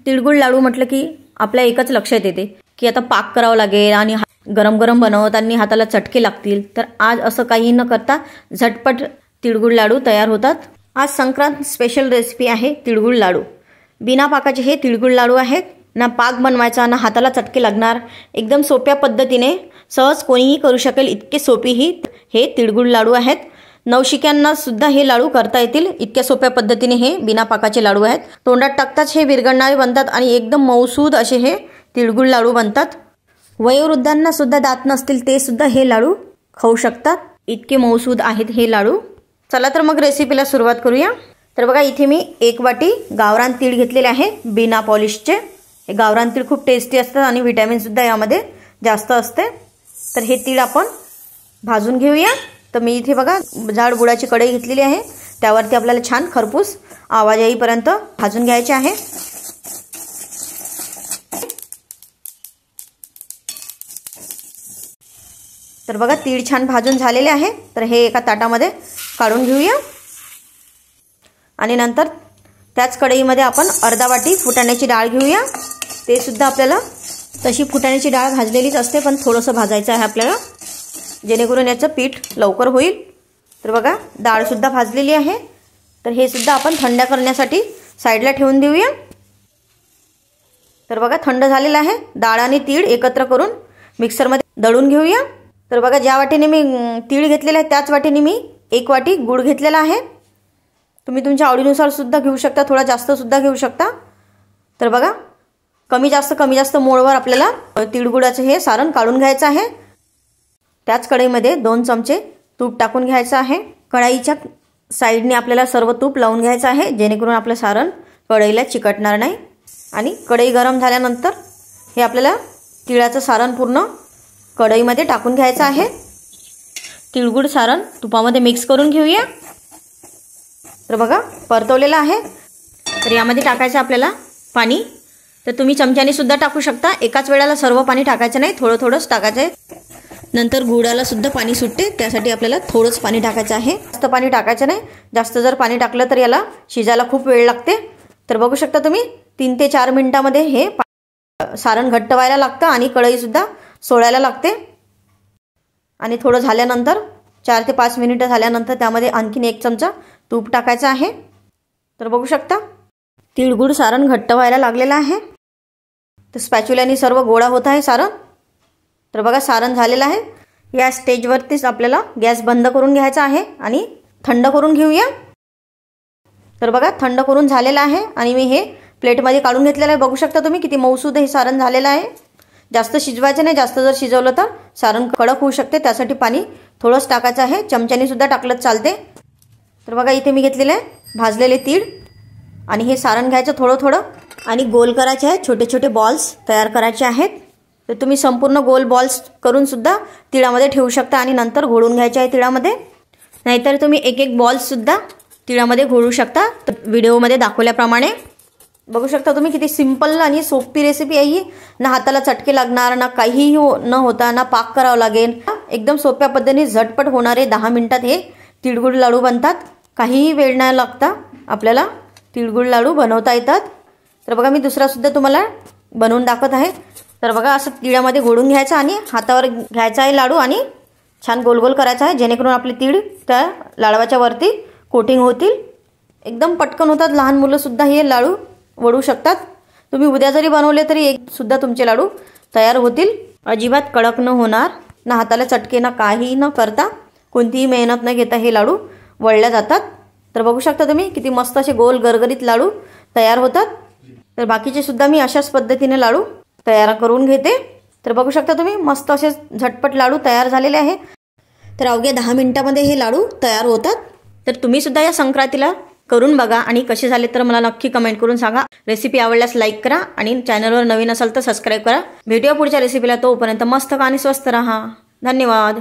तिळगुळ लाडू म्हटलं की आपल्या एकच लक्षात येते की आता पाक करावं लागेल आणि गरम गरम बनवताना हाताला चटके लागतील। तर आज असं काही न करता झटपट तिळगुळ लाडू तयार होतात। आज संक्रांत स्पेशल रेसिपी आहे तिळगुळ लाडू। बिना पाकाचे हे तिळगुळ लाडू आहेत। ना पाक बनवायचा ना हाताला चटके लागणार, एकदम सोप्या पद्धतीने सहज कोणीही करू शकेल इतके सोपीही हे तिळगुळ लाडू आहेत। नवशिक्यांना सुद्धा हे लाडू करता येतील इतक्या सोप्या पद्धतीने हे बिना पाकाचे लाडू आहेत। तोंडात टाकताच हे विरघळणारे बनतात आणि एकदम मऊसूद असे हे तिळगुळ लाडू बनतात। वयोवृद्धांना सुद्धा दात नसतील ते सुद्धा हे लाडू खाऊ शकतात, इतके मऊसूद आहेत हे लाडू। चला तर मग रेसिपीला सुरुवात करूया। तर बघा इथे मी 1 वाटी गावरान तीळ घेतलेले आहे बिना पॉलिशचे। हे गावरान तीळ खूप टेस्टी असतात आणि व्हिटॅमिन सुद्धा यामध्ये जास्त असते। तर हे तीळ आपण भाजून घेऊया। तर मी इथे बघा जाड बुडाची कढई घेतलेली आहे, त्यावरती आपल्याला छान खरपूस आवाज येईपर्यंत भाजून घ्यायचे आहे। तर बघा तीळ छान भाजून झालेले आहे। तर हे एका ताटामध्ये काढून घेऊया आणि नंतर त्याच कढईमध्ये आपण अर्धा वाटी फुटाण्याची डाळ घेऊया। ते सुद्धा आपल्याला तशी फुटाण्याची डाळ भाजलेलीच असते पण थोडंसं भाजायचं आहे आपल्याला, जेणेकरून याचं पीठ लवकर होईल। तर बघा डाळ सुद्धा भाजलेली आहे। तर हे सुद्धा आपण थंड करण्यासाठी साईडला ठेवून देऊया। तर बघा थंड झालेलं आहे। डाळ आणि तीळ एकत्र करून मिक्सरमध्ये दळून घेऊया। तर बघा ज्या वाटीने मी तीळ घेतलेले आहे त्याच वाटीने मी 1 वाटी गूळ घेतलेला आहे। तुम्ही तुमच्या आवडीनुसार सुद्धा घेऊ शकता, थोडा जास्त सुद्धा घेऊ शकता। तर बघा कमी जास्त मोडवर आपल्याला तिळगुळाचं हे सारण काढून घ्यायचं आहे। त्याच कढईमध्ये 2 चमचे तूप टाकून घ्यायचं आहे। कढईच्या साईडने आपल्याला सर्व तूप लावून घ्यायचं आहे, जेणेकरून आपलं सारण कढईला चिकटणार नाही। आणि कढई गरम झाल्यानंतर हे आपल्याला तिळाचं सारण पूर्ण कढईमध्ये टाकून घ्यायचं आहे। तिळगुळ सारण तुपामध्ये मिक्स करून घेऊया। तर बघा परतवलेलं आहे। तर यामध्ये टाकायचं आपल्याला पाणी। तर तुम्ही चमच्याने सुद्धा टाकू शकता, एकाच वेळेला सर्व पाणी टाकायचं नाही, थोडं थोडंच टाकायचं आहे। नंतर गुळाला सुद्धा पाणी सुटते, त्यासाठी आपल्याला थोडंच पाणी टाकायचं आहे, जास्त पाणी टाकायचं नाही। जास्त जर पाणी टाकलं तर याला शिजायला खूप वेळ लागते। तर बघू शकता तुम्ही 3 ते 4 मिनिटांमध्ये हे सारण घट्ट व्हायला लागतं आणि कढई सुद्धा सोडायला लागते। आणि थोडं झाल्यानंतर 4 ते 5 मिनिटं झाल्यानंतर त्यामध्ये आणखीन 1 चमचा तूप टाकायचं आहे। तर बघू शकता तिळगुळ सारण घट्ट व्हायला लागलेलं आहे। तर स्पॅच्युलाने सर्व गोळा होत आहे सारण। तर बघा सारण झालेलं आहे। या स्टेजवरतीच आपल्याला गॅस बंद करून घ्यायचा आहे आणि थंड करून घेऊया। तर बघा थंड करून झालेलं आहे आणि मी हे प्लेटमध्ये काढून घेतलेलं आहे। बघू शकता तुम्ही किती मऊसूद हे सारण झालेलं आहे। जास्त शिजवायचं नाही, जास्त जर शिजवलं तर सारण कडक होऊ शकते, त्यासाठी पाणी थोडंच टाकायचं आहे। चमच्याने सुद्धा टाकलं चालते। तर बघा इथे मी घेतलेले आहे भाजलेले तीळ आणि हे सारण घ्यायचं थोडं थोडं आणि गोल करायचे आहे, छोटे छोटे बॉल्स तयार करायचे आहेत। तर तुम्ही संपूर्ण गोल बॉल्स करून सुद्धा तिळामध्ये ठेवू शकता आणि नंतर घोळून घ्यायचे आहे तिळामध्ये, नाहीतर तुम्ही एक बॉल्स सुद्धा तिळामध्ये घोळू शकता। तर व्हिडिओमध्ये दाखवल्याप्रमाणे बघू शकता तुम्ही किती सिंपल आणि सोपी रेसिपी आहे ही। ना हाताला चटके लागणार, ना काहीही न होता, ना पाक करावं लागेल, एकदम सोप्या पद्धतीने झटपट होणारे 10 मिनिटात हे तिळगुळ लाडू बनतात। काहीही वेळ नाही लागता, आपल्याला तिळगुळ लाडू बनवता येतात। तर बघा मी दुसरा सुद्धा तुम्हाला बनवून दाखवत आहे। तर बघा असं तिळामध्ये घोळून घ्यायचं आणि हातावर घ्यायचा आहे लाडू आणि छान गोल गोल करायचा आहे, जेणेकरून आपले तीळ त्या लाडवाच्या वरती कोटिंग होतील। एकदम पटकन होतात, लहान मुलं सुद्धा हे लाडू वळू शकतात। तुम्ही उद्या जरी बनवले तरी एक सुद्धा तुमचे लाडू तयार होतील। अजिबात कडक न होणार, ना हाताला चटके, ना काही न करता, कोणतीही मेहनत न घेता हे लाडू वळल्या जातात। तर बघू शकता तुम्ही किती मस्त असे गोल गरगरीत लाडू तयार होतात। तर बाकीचे सुद्धा मी अशाच पद्धतीने लाडू तयार करून घेते। तर बघू शकता तुम्ही मस्त असे झटपट लाडू तयार झालेले आहे। तर अवघ्या 10 मिनिटांमध्ये हे लाडू तयार होतात। तर तुम्ही सुद्धा या संक्रांतीला करून बघा आणि कसे झाले तर मला नक्की कमेंट करून सांगा। रेसिपी आवडल्यास लाईक करा आणि चॅनलवर नवीन असाल तर सबस्क्राईब करा। भेटूया पुढच्या रेसिपीला, तोपर्यंत मस्त आणि स्वस्त रहा। धन्यवाद।